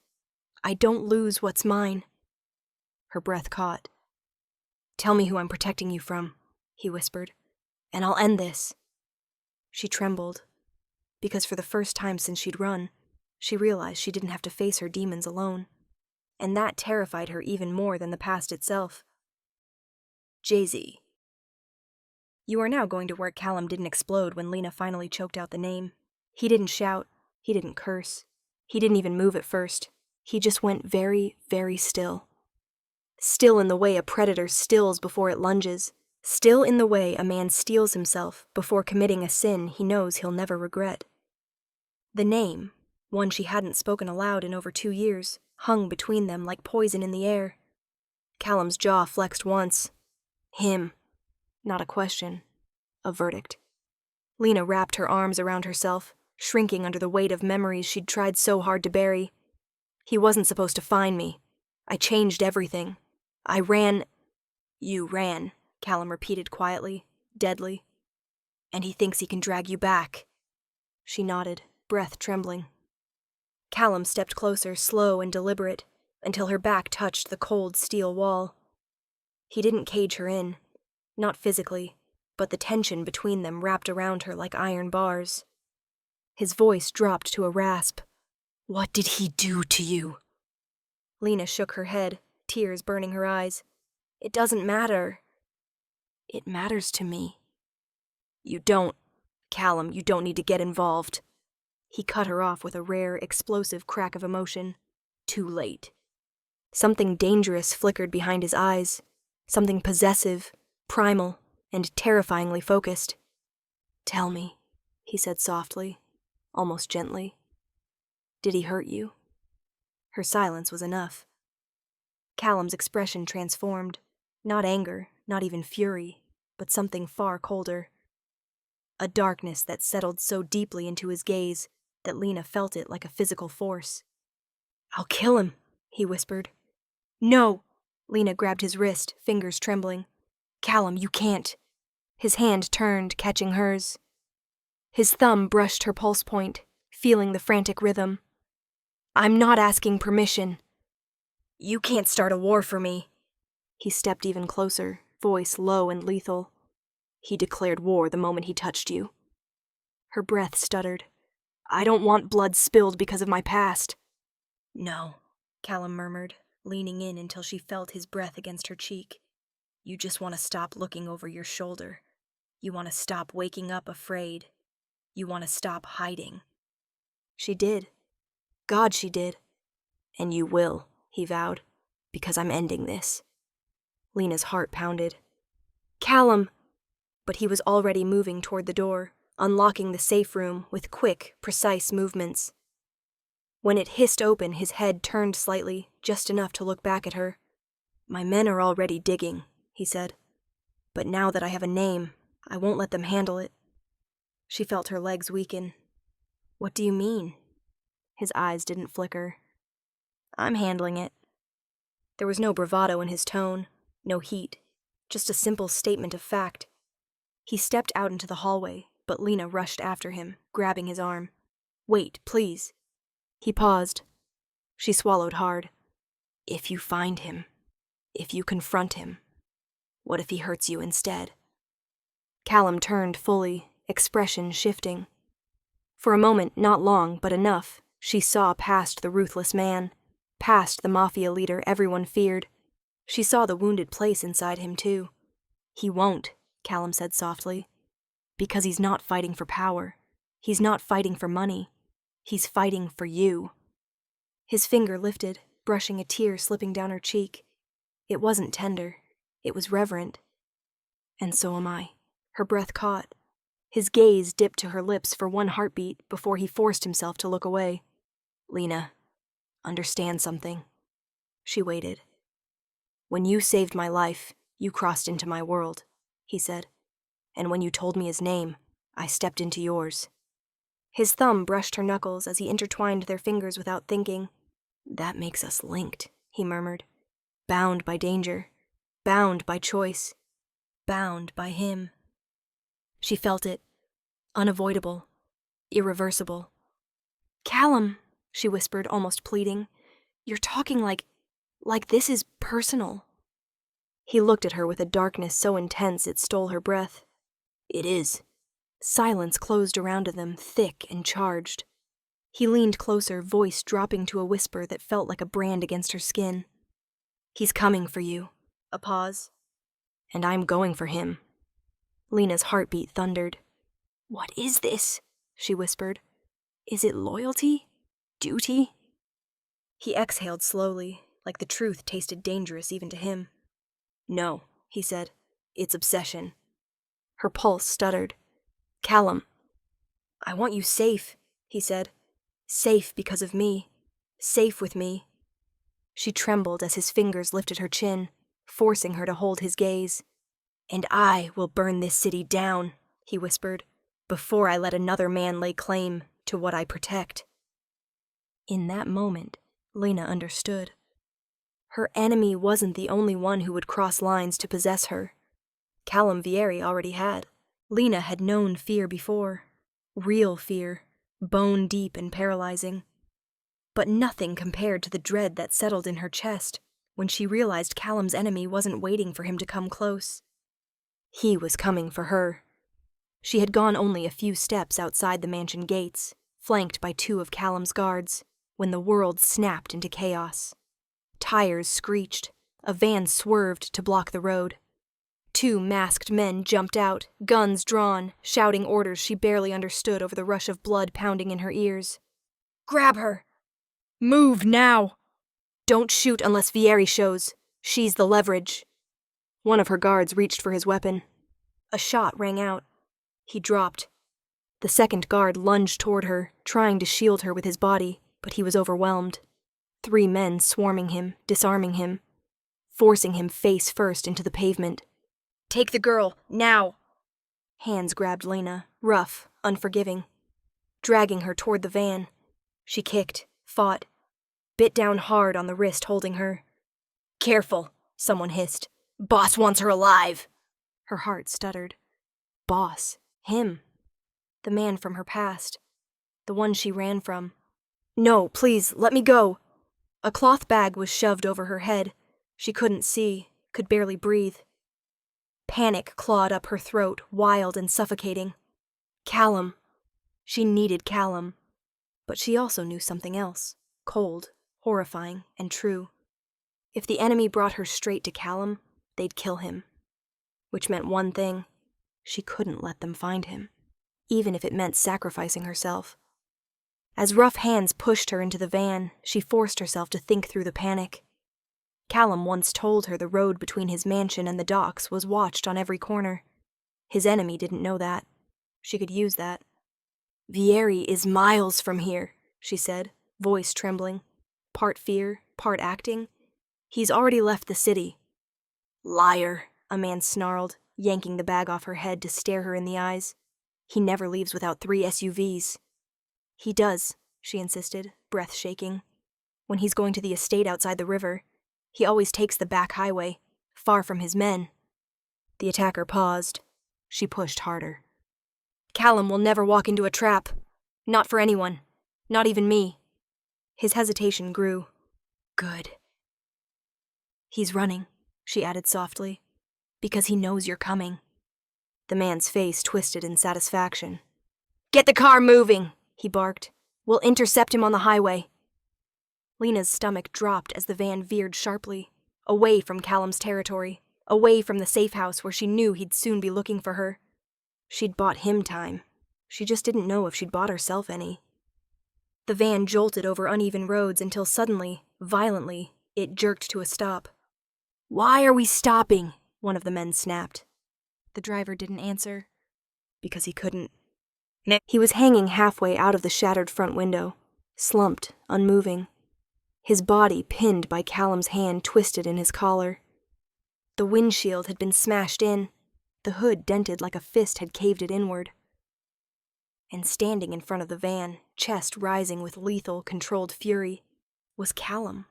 I don't lose what's mine. Her breath caught. Tell me who I'm protecting you from, he whispered, and I'll end this. She trembled, because for the first time since she'd run, she realized she didn't have to face her demons alone, and that terrified her even more than the past itself. Jay-Z. You are now going to where Callum didn't explode when Lena finally choked out the name. He didn't shout, he didn't curse, he didn't even move at first. He just went very, very still. Still in the way a predator stills before it lunges. Still in the way a man steels himself before committing a sin he knows he'll never regret. The name, one she hadn't spoken aloud in over 2 years, hung between them like poison in the air. Callum's jaw flexed once. Him. Not a question. A verdict. Lena wrapped her arms around herself, shrinking under the weight of memories she'd tried so hard to bury. He wasn't supposed to find me. I changed everything. I ran. You ran, Callum repeated quietly, deadly. And he thinks he can drag you back. She nodded, breath trembling. Callum stepped closer, slow and deliberate, until her back touched the cold steel wall. He didn't cage her in, not physically, but the tension between them wrapped around her like iron bars. His voice dropped to a rasp. What did he do to you? Lena shook her head, tears burning her eyes. It doesn't matter. It matters to me. You don't. Callum, you don't need to get involved. He cut her off with a rare, explosive crack of emotion. Too late. Something dangerous flickered behind his eyes. Something possessive, primal, and terrifyingly focused. Tell me, he said softly, almost gently. Did he hurt you? Her silence was enough. Callum's expression transformed. Not anger, not even fury, but something far colder. A darkness that settled so deeply into his gaze that Lena felt it like a physical force. I'll kill him, he whispered. No! Lena grabbed his wrist, fingers trembling. Callum, you can't. His hand turned, catching hers. His thumb brushed her pulse point, feeling the frantic rhythm. I'm not asking permission. You can't start a war for me. He stepped even closer, voice low and lethal. He declared war the moment he touched you. Her breath stuttered. I don't want blood spilled because of my past. No, Callum murmured, leaning in until she felt his breath against her cheek. You just want to stop looking over your shoulder. You want to stop waking up afraid. You want to stop hiding. She did. God, she did. And you will, he vowed, because I'm ending this. Lena's heart pounded. Callum! But he was already moving toward the door, unlocking the safe room with quick, precise movements. When it hissed open, his head turned slightly, just enough to look back at her. My men are already digging, he said. But now that I have a name, I won't let them handle it. She felt her legs weaken. What do you mean? His eyes didn't flicker. I'm handling it. There was no bravado in his tone, no heat, just a simple statement of fact. He stepped out into the hallway, but Lena rushed after him, grabbing his arm. Wait, please. He paused. She swallowed hard. If you find him, if you confront him, what if he hurts you instead? Callum turned fully, expression shifting. For a moment, not long, but enough, she saw past the ruthless man, past the mafia leader everyone feared. She saw the wounded place inside him, too. He won't, Callum said softly, because he's not fighting for power. He's not fighting for money. He's fighting for you. His finger lifted, brushing a tear slipping down her cheek. It wasn't tender. It was reverent. And so am I. Her breath caught. His gaze dipped to her lips for one heartbeat before he forced himself to look away. Lena, understand something. She waited. When you saved my life, you crossed into my world, he said. And when you told me his name, I stepped into yours. His thumb brushed her knuckles as he intertwined their fingers without thinking. "That makes us linked," he murmured. "Bound by danger. Bound by choice. Bound by him." She felt it. Unavoidable. Irreversible. "Callum," she whispered, almost pleading. "You're talking like this is personal." He looked at her with a darkness so intense it stole her breath. "It is." Silence closed around them, thick and charged. He leaned closer, voice dropping to a whisper that felt like a brand against her skin. "He's coming for you." A pause. "And I'm going for him." Lena's heartbeat thundered. "What is this?" she whispered. "Is it loyalty? Duty?" He exhaled slowly, like the truth tasted dangerous even to him. "No," he said. "It's obsession." Her pulse stuttered. "Callum." "I want you safe," he said. "Safe because of me. Safe with me." She trembled as his fingers lifted her chin, forcing her to hold his gaze. "And I will burn this city down," he whispered, "before I let another man lay claim to what I protect." In that moment, Lena understood. Her enemy wasn't the only one who would cross lines to possess her. Callum Vieri already had. Lena had known fear before. Real fear, bone deep and paralyzing. But nothing compared to the dread that settled in her chest when she realized Callum's enemy wasn't waiting for him to come close. He was coming for her. She had gone only a few steps outside the mansion gates, flanked by 2 of Callum's guards, when the world snapped into chaos. Tires screeched. A van swerved to block the road. 2 masked men jumped out, guns drawn, shouting orders she barely understood over the rush of blood pounding in her ears. "Grab her! Move now! Don't shoot unless Vieri shows. She's the leverage." One of her guards reached for his weapon. A shot rang out. He dropped. The second guard lunged toward her, trying to shield her with his body, but he was overwhelmed. 3 men swarming him, disarming him, forcing him face first into the pavement. "Take the girl, now!" Hands grabbed Lena, rough, unforgiving, dragging her toward the van. She kicked, fought, bit down hard on the wrist holding her. "Careful," someone hissed. "Boss wants her alive." Her heart stuttered. Boss. Him. The man from her past. The one she ran from. "No, please, let me go." A cloth bag was shoved over her head. She couldn't see, could barely breathe. Panic clawed up her throat, wild and suffocating. Callum. She needed Callum. But she also knew something else, cold, horrifying, and true. If the enemy brought her straight to Callum, they'd kill him. Which meant one thing: she couldn't let them find him, even if it meant sacrificing herself. As rough hands pushed her into the van, she forced herself to think through the panic. Callum once told her the road between his mansion and the docks was watched on every corner. His enemy didn't know that. She could use that. "Vieri is miles from here," she said, voice trembling. Part fear, part acting. "He's already left the city." "Liar," a man snarled, yanking the bag off her head to stare her in the eyes. "He never leaves without 3 SUVs. "He does," she insisted, breath shaking. "When he's going to the estate outside the river, he always takes the back highway, far from his men." The attacker paused. She pushed harder. "Callum will never walk into a trap. Not for anyone. Not even me." His hesitation grew. "Good." "He's running," she added softly, "because he knows you're coming." The man's face twisted in satisfaction. "Get the car moving," he barked. "We'll intercept him on the highway." Lena's stomach dropped as the van veered sharply, away from Callum's territory, away from the safe house where she knew he'd soon be looking for her. She'd bought him time. She just didn't know if she'd bought herself any. The van jolted over uneven roads until suddenly, violently, it jerked to a stop. "Why are we stopping?" one of the men snapped. The driver didn't answer. Because he couldn't. He was hanging halfway out of the shattered front window, slumped, unmoving. His body pinned by Callum's hand twisted in his collar. The windshield had been smashed in, the hood dented like a fist had caved it inward. And standing in front of the van, chest rising with lethal, controlled fury, was Callum.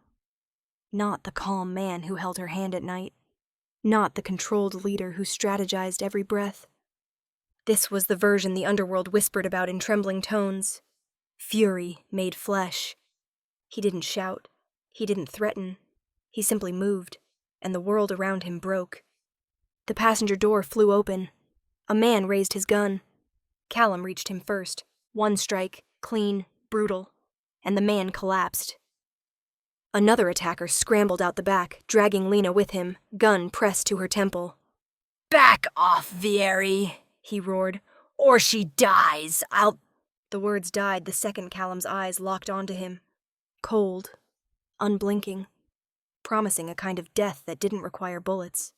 Not the calm man who held her hand at night. Not the controlled leader who strategized every breath. This was the version the underworld whispered about in trembling tones. Fury made flesh. He didn't shout. He didn't threaten. He simply moved, and the world around him broke. The passenger door flew open. A man raised his gun. Callum reached him first. One strike, clean, brutal, and the man collapsed. Another attacker scrambled out the back, dragging Lena with him, gun pressed to her temple. "Back off, Vieri," he roared, "or she dies. The words died the second Callum's eyes locked onto him. Cold, unblinking, promising a kind of death that didn't require bullets.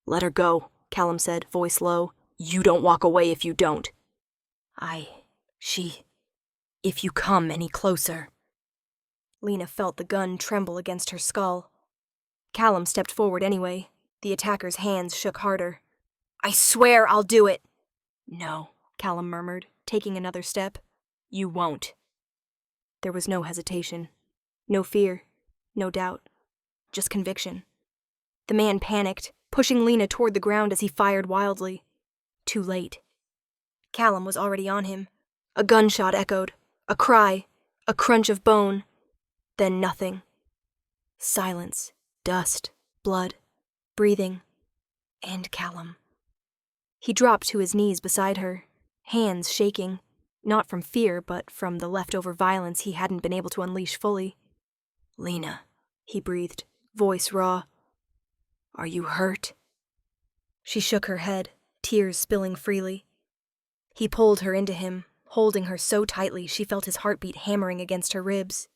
"Let her go," Callum said, voice low. "You don't walk away if you don't." If you come any closer." Lena felt the gun tremble against her skull. Callum stepped forward anyway. The attacker's hands shook harder. "I swear I'll do it." "No," Callum murmured, taking another step. "You won't." There was no hesitation. No fear. No doubt. Just conviction. The man panicked, pushing Lena toward the ground as he fired wildly. Too late. Callum was already on him. A gunshot echoed. A cry. A crunch of bone. Then nothing. Silence. Dust. Blood. Breathing. And Callum. He dropped to his knees beside her, hands shaking, not from fear, but from the leftover violence he hadn't been able to unleash fully. "Lena," he breathed, voice raw. "Are you hurt?" She shook her head, tears spilling freely. He pulled her into him, holding her so tightly she felt his heartbeat hammering against her ribs.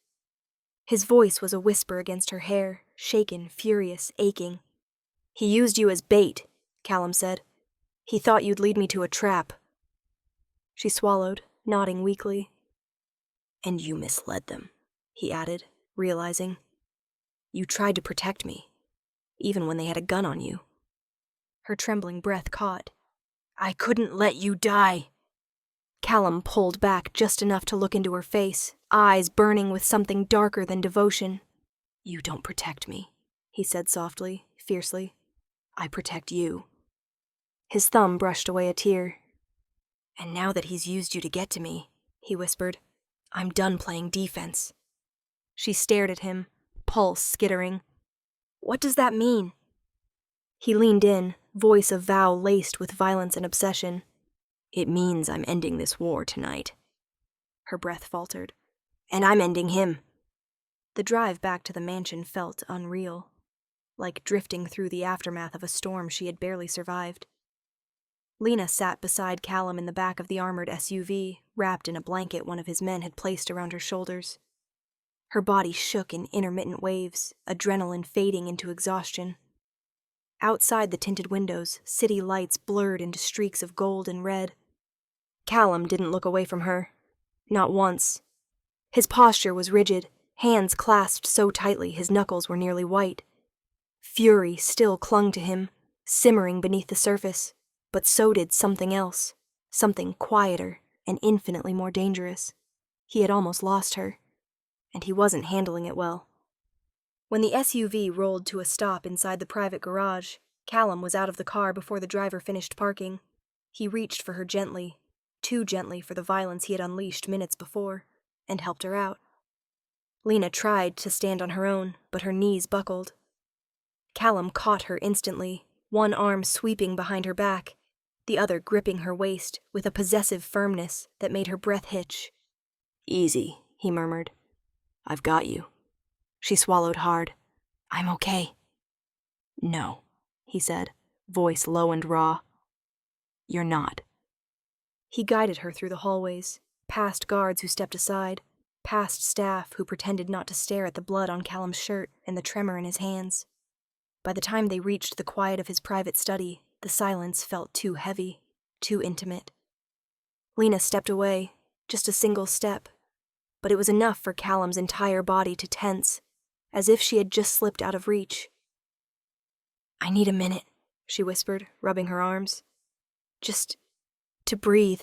His voice was a whisper against her hair, shaken, furious, aching. "He used you as bait," Callum said. "He thought you'd lead me to a trap." She swallowed, nodding weakly. "And you misled them," he added, realizing. "You tried to protect me, even when they had a gun on you." Her trembling breath caught. "I couldn't let you die." Callum pulled back just enough to look into her face, eyes burning with something darker than devotion. "You don't protect me," he said softly, fiercely. "I protect you." His thumb brushed away a tear. "And now that he's used you to get to me," he whispered, "I'm done playing defense." She stared at him, pulse skittering. "What does that mean?" He leaned in, voice of vow laced with violence and obsession. "It means I'm ending this war tonight." Her breath faltered. "And I'm ending him." The drive back to the mansion felt unreal, like drifting through the aftermath of a storm she had barely survived. Lena sat beside Callum in the back of the armored SUV, wrapped in a blanket one of his men had placed around her shoulders. Her body shook in intermittent waves, adrenaline fading into exhaustion. Outside the tinted windows, city lights blurred into streaks of gold and red. Callum didn't look away from her. Not once. His posture was rigid, hands clasped so tightly his knuckles were nearly white. Fury still clung to him, simmering beneath the surface, but so did something else, something quieter and infinitely more dangerous. He had almost lost her, and he wasn't handling it well. When the SUV rolled to a stop inside the private garage, Callum was out of the car before the driver finished parking. He reached for her gently, too gently for the violence he had unleashed minutes before, and helped her out. Lena tried to stand on her own, but her knees buckled. Callum caught her instantly, one arm sweeping behind her back, the other gripping her waist with a possessive firmness that made her breath hitch. "Easy," he murmured. "I've got you." She swallowed hard. "I'm okay." "No," he said, voice low and raw. "You're not." He guided her through the hallways, past guards who stepped aside, past staff who pretended not to stare at the blood on Callum's shirt and the tremor in his hands. By the time they reached the quiet of his private study, the silence felt too heavy, too intimate. Lena stepped away, just a single step, but it was enough for Callum's entire body to tense, as if she had just slipped out of reach. "I need a minute," she whispered, rubbing her arms. "Just to breathe."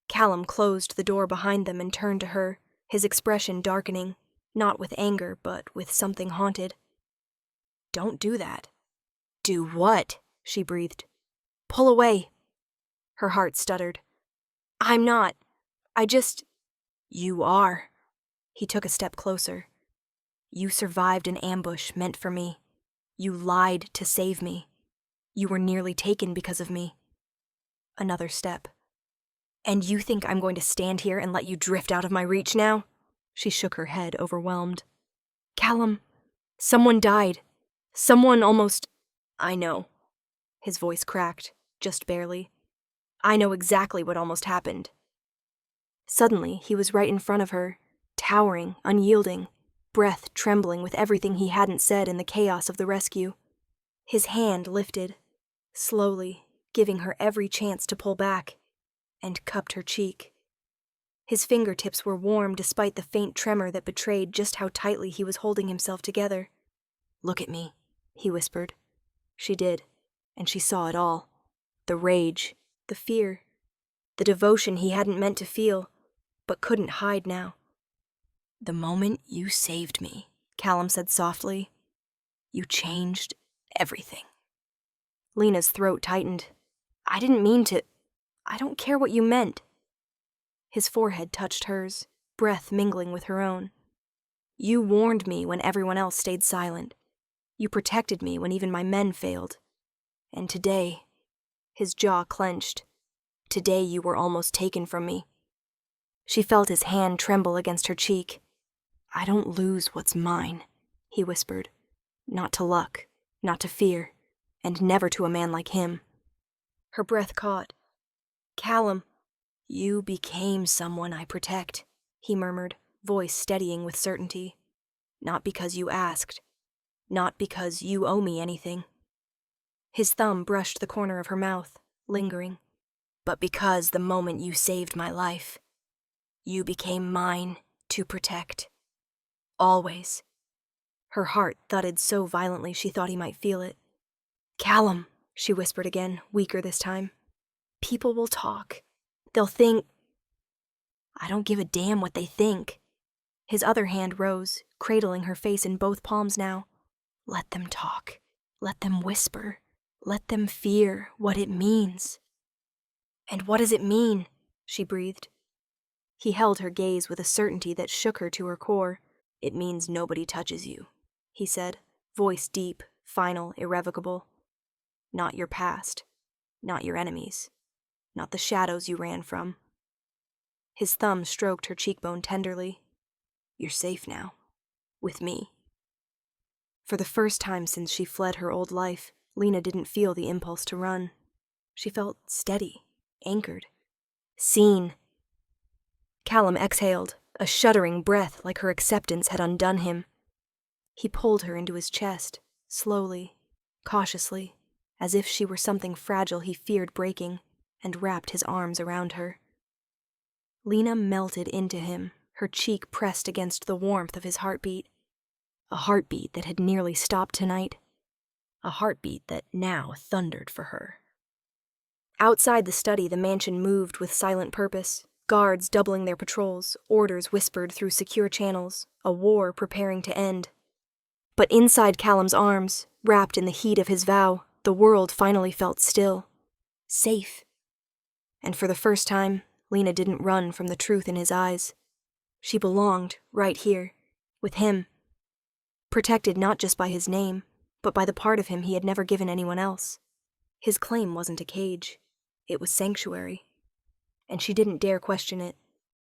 Callum closed the door behind them and turned to her, his expression darkening, not with anger, but with something haunted. "Don't do that." "Do what?" she breathed. "Pull away." Her heart stuttered. "I'm not. I just—" "You are." He took a step closer. "You survived an ambush meant for me. You lied to save me. You were nearly taken because of me." Another step. "And you think I'm going to stand here and let you drift out of my reach now?" She shook her head, overwhelmed. "Callum, someone died. Someone almost—" "I know." His voice cracked, just barely. "I know exactly what almost happened." Suddenly, he was right in front of her, towering, unyielding, breath trembling with everything he hadn't said in the chaos of the rescue. His hand lifted, slowly, giving her every chance to pull back, and cupped her cheek. His fingertips were warm despite the faint tremor that betrayed just how tightly he was holding himself together. "Look at me," he whispered. She did, and she saw it all. The rage, the fear, the devotion he hadn't meant to feel, but couldn't hide now. "The moment you saved me," Callum said softly, "you changed everything." Lena's throat tightened. "I didn't mean to. I don't care what you meant." His forehead touched hers, breath mingling with her own. "You warned me when everyone else stayed silent. You protected me when even my men failed. And today," his jaw clenched, "today you were almost taken from me." She felt his hand tremble against her cheek. "I don't lose what's mine," he whispered. "Not to luck, not to fear, and never to a man like him." Her breath caught. "Callum." "You became someone I protect," he murmured, voice steadying with certainty. "Not because you asked. Not because you owe me anything." His thumb brushed the corner of her mouth, lingering. "But because the moment you saved my life, you became mine to protect. Always." Her heart thudded so violently she thought he might feel it. "Callum," she whispered again, weaker this time. "People will talk. They'll think—" "I don't give a damn what they think." His other hand rose, cradling her face in both palms now. "Let them talk. Let them whisper. Let them fear what it means." "And what does it mean?" she breathed. He held her gaze with a certainty that shook her to her core. "It means nobody touches you," he said, voice deep, final, irrevocable. "Not your past. Not your enemies. Not the shadows you ran from." His thumb stroked her cheekbone tenderly. "You're safe now. With me." For the first time since she fled her old life, Lena didn't feel the impulse to run. She felt steady, anchored, seen. Callum exhaled, a shuddering breath like her acceptance had undone him. He pulled her into his chest, slowly, cautiously, as if she were something fragile he feared breaking, and wrapped his arms around her. Lena melted into him, her cheek pressed against the warmth of his heartbeat. A heartbeat that had nearly stopped tonight. A heartbeat that now thundered for her. Outside the study, the mansion moved with silent purpose, guards doubling their patrols, orders whispered through secure channels, a war preparing to end. But inside Callum's arms, wrapped in the heat of his vow, the world finally felt still. Safe. And for the first time, Lena didn't run from the truth in his eyes. She belonged right here, with him. Protected not just by his name, but by the part of him he had never given anyone else. His claim wasn't a cage. It was sanctuary. And she didn't dare question it.